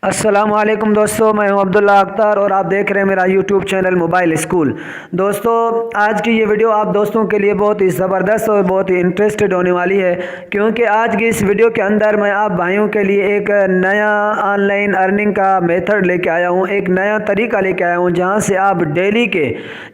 अस्सलामुअलैकुम दोस्तों, मैं हूं अब्दुल्ला अख्तर और आप देख रहे हैं मेरा यूट्यूब चैनल मोबाइल स्कूल। दोस्तों, आज की ये वीडियो आप दोस्तों के लिए बहुत ही ज़बरदस्त और बहुत ही इंटरेस्टेड होने वाली है, क्योंकि आज की इस वीडियो के अंदर मैं आप भाइयों के लिए एक नया ऑनलाइन अर्निंग का मेथड लेके आया हूं, एक नया तरीका लेके आया हूं, जहां से आप डेली के,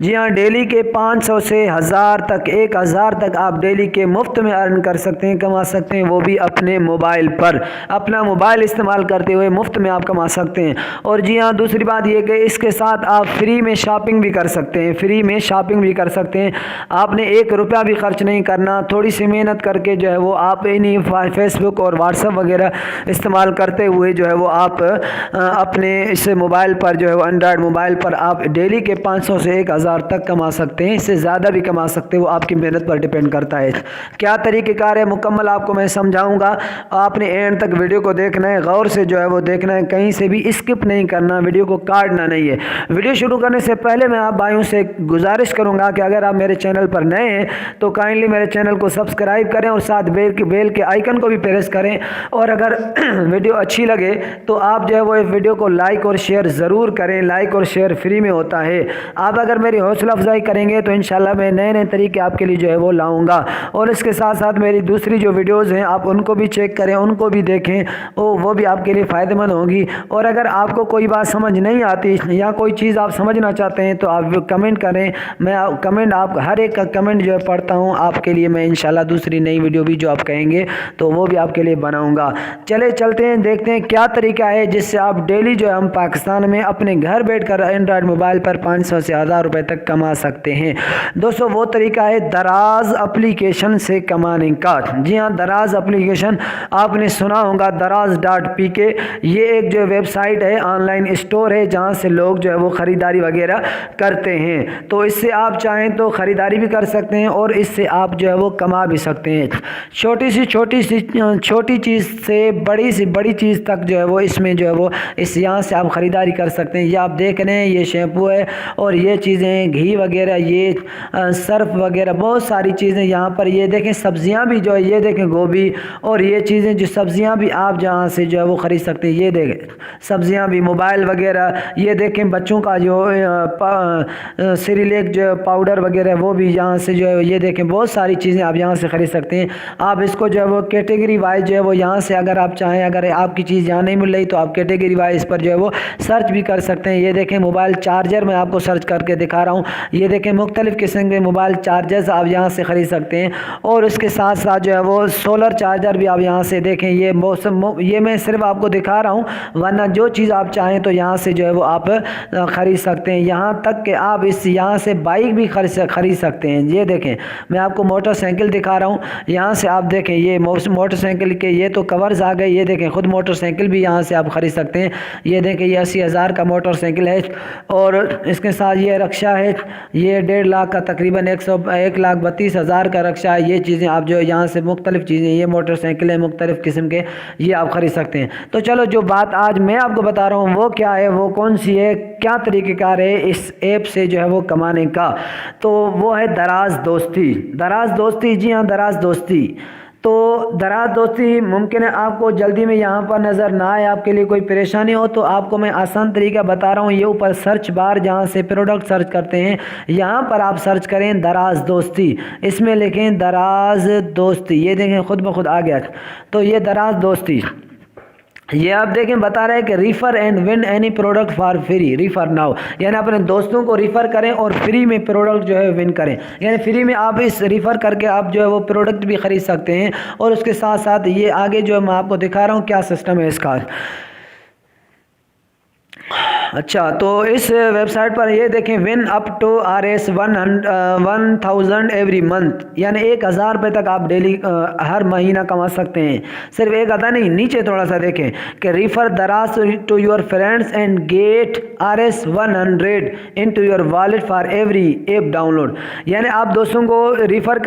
जी हाँ, डेली के 500 से 1000 तक, 1000 तक आप डेली के मुफ्त में अर्न कर सकते हैं, कमा सकते हैं, वो भी अपने मोबाइल पर, अपना मोबाइल इस्तेमाल करते हुए मुफ्त में आप कमा सकते हैं। और जी हाँ, दूसरी बात यह कि इसके साथ आप फ्री में शॉपिंग भी कर सकते हैं, फ्री में शॉपिंग भी कर सकते हैं। आपने 1 रुपया भी खर्च नहीं करना, थोड़ी सी मेहनत करके जो है वो आप इन्हीं फेसबुक और व्हाट्सएप वगैरह इस्तेमाल करते हुए जो है वो आप अपने इस मोबाइल पर जो है वो एंड्रॉयड मोबाइल पर आप डेली के 500 से 1000 तक कमा सकते हैं। इससे ज़्यादा भी कमा सकते हैं, वो आपकी मेहनत पर डिपेंड करता है। क्या तरीक़ेकार है मुकम्मल आपको मैं समझाऊंगा, आपने एंड तक वीडियो को देखना है, गौर से जो है वो देखना है, कहीं से भी स्किप नहीं करना, वीडियो को काटना नहीं है। वीडियो शुरू करने से पहले मैं आप भाइयों से गुजारिश करूंगा कि अगर आप मेरे चैनल पर नए हैं तो काइंडली मेरे चैनल को सब्सक्राइब करें और साथ बेल के आइकन को भी प्रेस करें। और अगर वीडियो अच्छी लगे तो आप जो है वो इस वीडियो को लाइक और शेयर ज़रूर करें। लाइक और शेयर फ्री में होता है। आप अगर मेरी हौसला अफजाई करेंगे तो इंशाल्लाह मैं नए नए तरीके आपके लिए जो है वो लाऊंगा। और इसके साथ साथ मेरी दूसरी जो वीडियोज़ हैं आप उनको भी चेक करें, उनको भी देखें, वो भी आपके लिए फ़ायदेमंद होंगी। और अगर आपको कोई बात समझ नहीं आती या कोई चीज़ आप समझना चाहते हैं तो आप कमेंट करें। मैं कमेंट, आप हर एक का कमेंट जो है पढ़ता हूँ आपके लिए। मैं इंशाल्लाह दूसरी नई वीडियो भी जो आप कहेंगे तो वो भी आपके लिए बनाऊंगा। चले चलते हैं, देखते हैं क्या तरीका है जिससे आप डेली जो है हम पाकिस्तान में अपने घर बैठकर एंड्रॉयड मोबाइल पर 500 से 1000 रुपये तक कमा सकते हैं। दोस्तों, वो तरीका है दराज एप्लीकेशन से कमाने का। जी हाँ, दराज एप्लीकेशन आपने सुना होगा, दराज.pk। ये एक जो वेबसाइट है, ऑनलाइन स्टोर है, जहाँ से लोग जो है वो ख़रीदारी वगैरह करते हैं। तो इससे आप चाहें तो ख़रीदारी भी कर सकते हैं और इससे आप जो है वो कमा भी सकते हैं। छोटी चीज़ से बड़ी चीज़ तक जो है वो इसमें जो है वो यहाँ से आप ख़रीदारी कर सकते हैं। ये आप देख रहे हैं, ये शैम्पू है और ये चीज़ें, घी वगैरह, ये सर्फ वगैरह, बहुत सारी चीज़ें यहाँ पर। ये देखें सब्ज़ियाँ भी जो है, ये देखें गोभी और ये चीज़ें, जो सब्ज़ियाँ भी आप जहाँ से जो है वो ख़रीद सकते हैं। ये देखें सब्ज़ियाँ भी, मोबाइल वगैरह, ये देखें बच्चों का जो सिरिलेक जो पाउडर वगैरह, वो भी यहाँ से जो है, ये देखें बहुत सारी चीज़ें आप यहाँ से ख़रीद सकते हैं। आप इसको जो है वो कैटेगरी वाइज जो है वो यहाँ से, अगर आप चाहें, अगर आपकी चीज़ यहाँ नहीं मिल रही तो आप कैटेगरी वाइज पर जो है वो सर्च भी कर सकते हैं। ये देखें मोबाइल चार्जर मैं आपको सर्च करके दिखा रहा हूँ। ये देखें मुख्तलिफ़ किस्म के मोबाइल चार्जर्स आप यहाँ से ख़रीद सकते हैं। और इसके साथ साथ जो है वो सोलर चार्जर भी आप यहाँ से देखें। ये ये मैं सिर्फ आपको दिखा रहा हूँ, वरना जो चीज़ आप चाहें तो यहाँ से जो है वो आप ख़रीद सकते हैं। यहाँ तक कि आप यहाँ से बाइक भी ख़रीद सकते हैं। ये देखें मैं आपको मोटरसाइकिल दिखा रहा हूँ। यहाँ से आप देखें ये मोटरसाइकिल के ये तो कवर्स आ गए। ये देखें खुद मोटरसाइकिल भी यहाँ से आप ख़रीद सकते हैं। ये देखें ये 80,000 का मोटरसाइकिल है और इसके साथ ये रक्षा है, ये 1.5 लाख का, तकरीबन 1,32,000 का रक्षा है। ये चीज़ें आप जो यहाँ से मुख्तलिफ़ चीज़ें, ये मोटरसाइकिल है मुख्तलिफ़ किस्म के, ये आप ख़रीद सकते हैं। तो चलो, जो बात आज मैं आपको बता रहा हूँ वो क्या है, वो कौन सी है, क्या तरीक़ेकार है इस ऐप से जो है वो कमाने का, तो वो है दराज दोस्ती। दराज दोस्ती, जी हाँ, दराज दोस्ती। तो दराज दोस्ती, मुमकिन है आपको जल्दी में यहाँ पर नज़र ना आए, आपके लिए कोई परेशानी हो तो आपको मैं आसान तरीका बता रहा हूँ। ये ऊपर सर्च बार जहाँ से प्रोडक्ट सर्च करते हैं, यहाँ पर आप सर्च करें दराज दोस्ती, इसमें लिखें दराज दोस्ती। ये देखें खुद ब खुद आ गया। तो ये दराज दोस्ती, ये आप देखें बता रहे हैं कि refer and win any product for free, refer now, यानी अपने दोस्तों को रिफ़र करें और फ्री में प्रोडक्ट जो है विन करें। यानी फ्री में आप इस रिफ़र करके आप जो है वो प्रोडक्ट भी ख़रीद सकते हैं। और उसके साथ साथ ये आगे जो मैं आपको दिखा रहा हूँ क्या सिस्टम है इसका। अच्छा, तो इस वेबसाइट पर ये देखें, win up to RS 1000 every month, यानी 1000 रुपये तक आप डेली हर महीना कमा सकते हैं। सिर्फ 1000 नहीं, नीचे थोड़ा सा देखें कि रिफ़र दराज to your friends and get RS 100 into your wallet for every app download. यानी आप दोस्तों को रिफ़र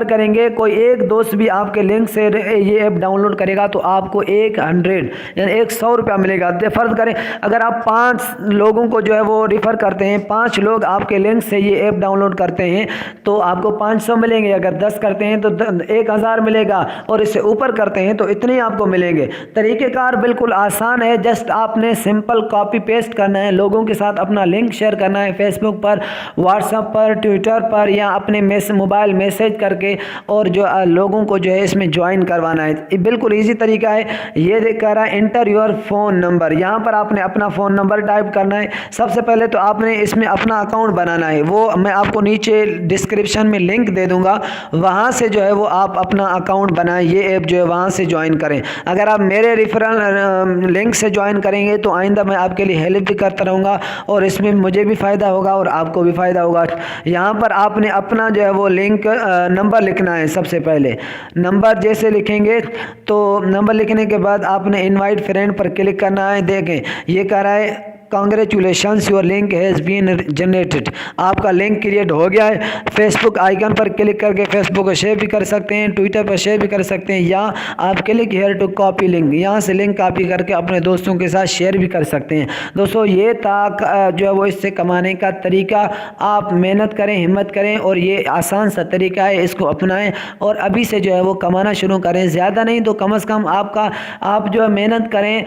करेंगे, कोई एक दोस्त भी आपके लिंक से ये ऐप डाउनलोड करेगा तो आपको 100 यानी 100 रुपया मिलेगा। फ़र्ज़ करें अगर आप 5 लोगों को जो है वो रिफ़र करते हैं, 5 लोग आपके लिंक से ये ऐप डाउनलोड करते हैं तो आपको 500 मिलेंगे। अगर 10 करते हैं तो 1000 मिलेगा और इससे ऊपर करते हैं तो इतने आपको मिलेंगे। तरीक़ेकार बिल्कुल आसान है। जस्ट आपने सिंपल कॉपी पेस्ट करना है, लोगों के साथ अपना लिंक शेयर करना है फेसबुक पर, व्हाट्सएप पर, ट्विटर पर या अपने मोबाइल मैसेज करके और जो लोगों को जो है इसमें ज्वाइन करवाना है। बिल्कुल ईजी तरीका है। ये देख कर रहा है एंटर योर फ़ोन नंबर, यहाँ पर आपने अपना फ़ोन नंबर टाइप करना है। सबसे पहले तो आपने इसमें अपना अकाउंट बनाना है, वो मैं आपको नीचे डिस्क्रिप्शन में लिंक दे दूँगा, वहाँ से जो है वो आप अपना अकाउंट बनाएं, ये ऐप जो है वहाँ से ज्वाइन करें। अगर आप मेरे रेफरल लिंक से ज्वाइन करेंगे तो आइंदा मैं आपके लिए हेल्प भी करता रहूँगा और इसमें मुझे भी फ़ायदा होगा और आपको भी फ़ायदा होगा। यहाँ पर आपने अपना जो है वो लिंक नंबर लिखना है। सबसे पहले नंबर जैसे लिखेंगे तो नंबर लिखने के बाद आपने इनवाइट फ्रेंड पर क्लिक करना है। देखें ये कह रहा है congratulations your link has been generated, आपका लिंक क्रिएट हो गया है। फेसबुक आइकन पर क्लिक करके फेसबुक को शेयर भी कर सकते हैं, ट्विटर पर शेयर भी कर सकते हैं, या आप click here to copy link, यहाँ से लिंक कॉपी करके अपने दोस्तों के साथ शेयर भी कर सकते हैं। दोस्तों ये था जो है वो इससे कमाने का तरीका। आप मेहनत करें, हिम्मत करें और ये आसान सा तरीका है, इसको अपनाएं और अभी से जो है वो कमाना शुरू करें। ज़्यादा नहीं तो कम से कम आप जो है मेहनत करें,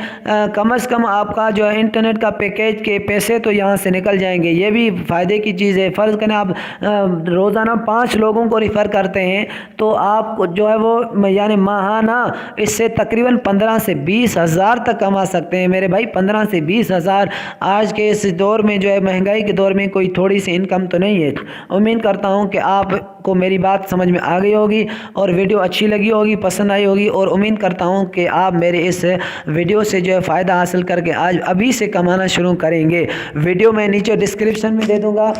कम से कम आपका जो है इंटरनेट का पैकेज के पैसे तो यहाँ से निकल जाएंगे। ये भी फ़ायदे की चीज़ है। फ़र्ज़ करें आप रोज़ाना 5 लोगों को रिफ़र करते हैं तो आप जो है वो यानी माहाना इससे तकरीबन 15 से 20 हज़ार तक कमा सकते हैं मेरे भाई। 15 से 20 हज़ार आज के इस दौर में जो है महंगाई के दौर में कोई थोड़ी सी इनकम तो नहीं है। उम्मीद करता हूँ कि आपको मेरी बात समझ में आ गई होगी और वीडियो अच्छी लगी होगी, पसंद आई होगी और उम्मीद करता हूँ कि आप मेरे इस वीडियो से जो है फ़ायदा हासिल करके आज अभी से कमाना शुरू करेंगे। वीडियो मैं नीचे डिस्क्रिप्शन में दे दूंगा,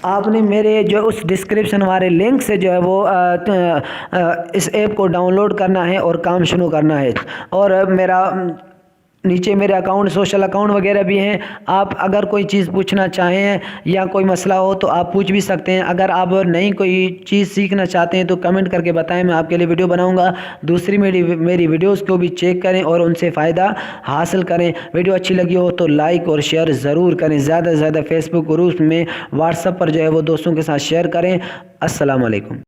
आपने मेरे जो उस डिस्क्रिप्शन वाले लिंक से जो है वो इस ऐप को डाउनलोड करना है और काम शुरू करना है। और मेरा नीचे मेरे अकाउंट, सोशल अकाउंट वगैरह भी हैं। आप अगर कोई चीज़ पूछना चाहें या कोई मसला हो तो आप पूछ भी सकते हैं। अगर आप नई कोई चीज़ सीखना चाहते हैं तो कमेंट करके बताएं, मैं आपके लिए वीडियो बनाऊंगा। दूसरी मेरी वीडियोस को भी चेक करें और उनसे फ़ायदा हासिल करें। वीडियो अच्छी लगी हो तो लाइक और शेयर ज़रूर करें। ज़्यादा से ज़्यादा फेसबुक ग्रुप में, व्हाट्सएप पर जो है वो दोस्तों के साथ शेयर करें। अस्सलाम वालेकुम।